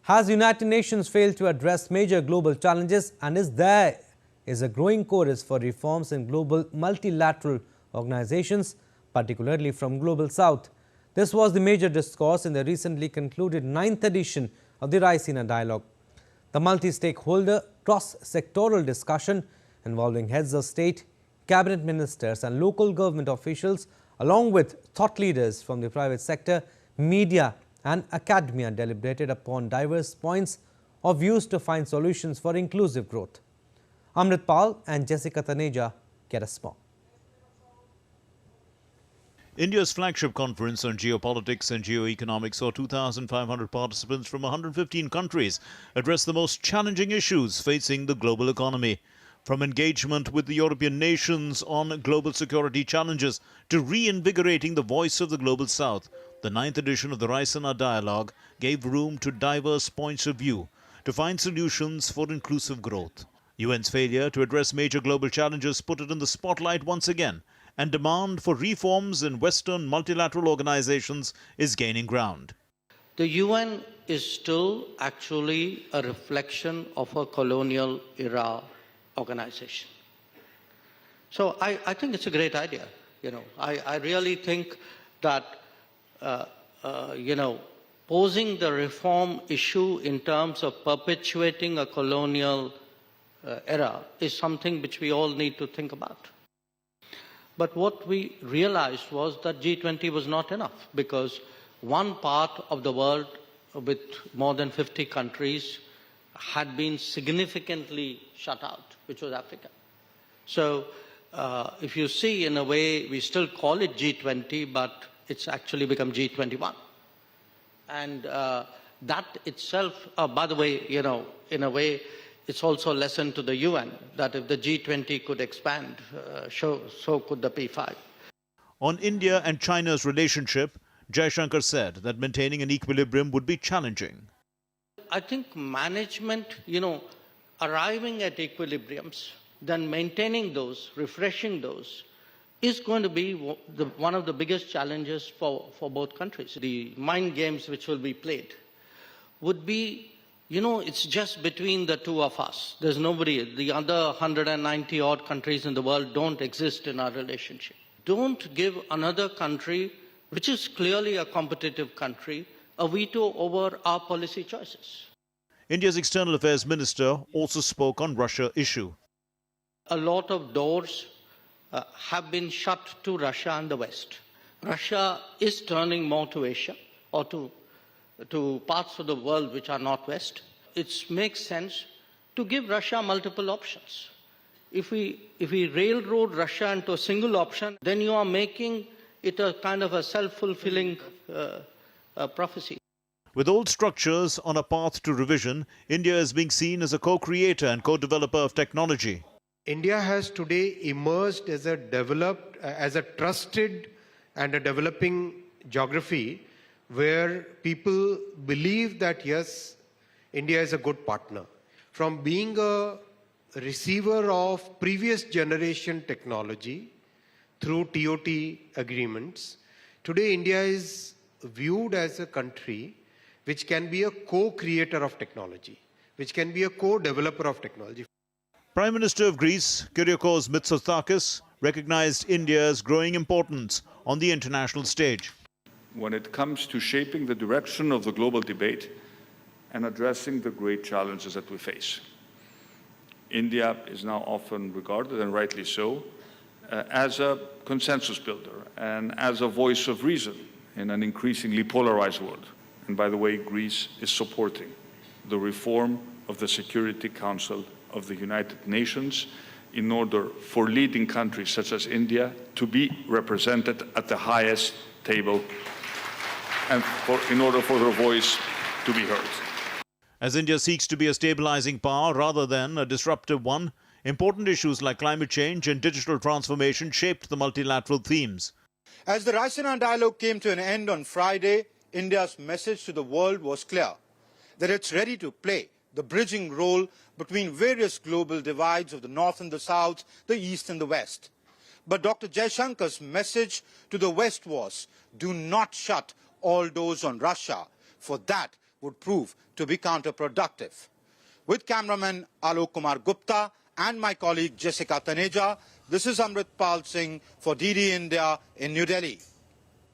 Has the United Nations failed to address major global challenges, and is there a growing chorus for reforms in global multilateral organizations, particularly from Global South? This was the major discourse in the recently concluded 9th edition of the Raisina Dialogue. The multi-stakeholder, cross-sectoral discussion involving heads of state, cabinet ministers and local government officials, along with thought leaders from the private sector, media and academia, deliberated upon diverse points of views to find solutions for inclusive growth. Amrit Pal and Jessica Taneja get us more. India's flagship conference on geopolitics and geoeconomics saw 2,500 participants from 115 countries address the most challenging issues facing the global economy. From engagement with the European nations on global security challenges to reinvigorating the voice of the Global South, the 9th edition of the Raisina Dialogue gave room to diverse points of view to find solutions for inclusive growth. UN's failure to address major global challenges put it in the spotlight once again, and demand for reforms in Western multilateral organizations is gaining ground. The UN is still actually a reflection of a colonial era organization. So I think it's a great idea. I really think that posing the reform issue in terms of perpetuating a colonial era is something which we all need to think about. But what we realized was that G20 was not enough, because one part of the world with more than 50 countries had been significantly shut out, which was Africa. So if you see, in a way, we still call it G20, but it's actually become G21. And that itself, by the way, in a way, it's also a lesson to the UN that if the G20 could expand, so could the P5. On India and China's relationship, Jaishankar said that maintaining an equilibrium would be challenging. I think management, arriving at equilibriums, then maintaining those, refreshing those, is going to be one of the biggest challenges for both countries. The mind games which will be played would be, it's just between the two of us. There's nobody. The other 190 odd countries in the world don't exist in our relationship. Don't give another country, which is clearly a competitive country, a veto over our policy choices. India's External Affairs Minister also spoke on Russia issue. A lot of doors have been shut to Russia and the West. Russia is turning more to Asia or to parts of the world which are not West. It makes sense to give Russia multiple options. If we railroad Russia into a single option, then you are making it a kind of a self-fulfilling prophecy. With old structures on a path to revision, India is being seen as a co-creator and co-developer of technology. India has today emerged as a trusted and a developing geography where people believe that, yes, India is a good partner. From being a receiver of previous generation technology through TOT agreements, today India is viewed as a country which can be a co-creator of technology, which can be a co-developer of technology. Prime Minister of Greece, Kyriakos Mitsotakis, recognized India's growing importance on the international stage. When it comes to shaping the direction of the global debate and addressing the great challenges that we face, India is now often regarded, and rightly so, as a consensus builder and as a voice of reason in an increasingly polarized world. And by the way, Greece is supporting the reform of the Security Council of the United Nations in order for leading countries such as India to be represented at the highest table and in order for their voice to be heard. As India seeks to be a stabilizing power rather than a disruptive one, important issues like climate change and digital transformation shaped the multilateral themes. As the Raisina Dialogue came to an end on Friday, India's message to the world was clear, that it's ready to play the bridging role between various global divides of the North and the South, the East and the West. But Dr. Jaishankar's message to the West was, do not shut all doors on Russia, for that would prove to be counterproductive. With cameraman Alok Kumar Gupta and my colleague Jessica Taneja, this is Amrit Pal Singh for DD India in New Delhi.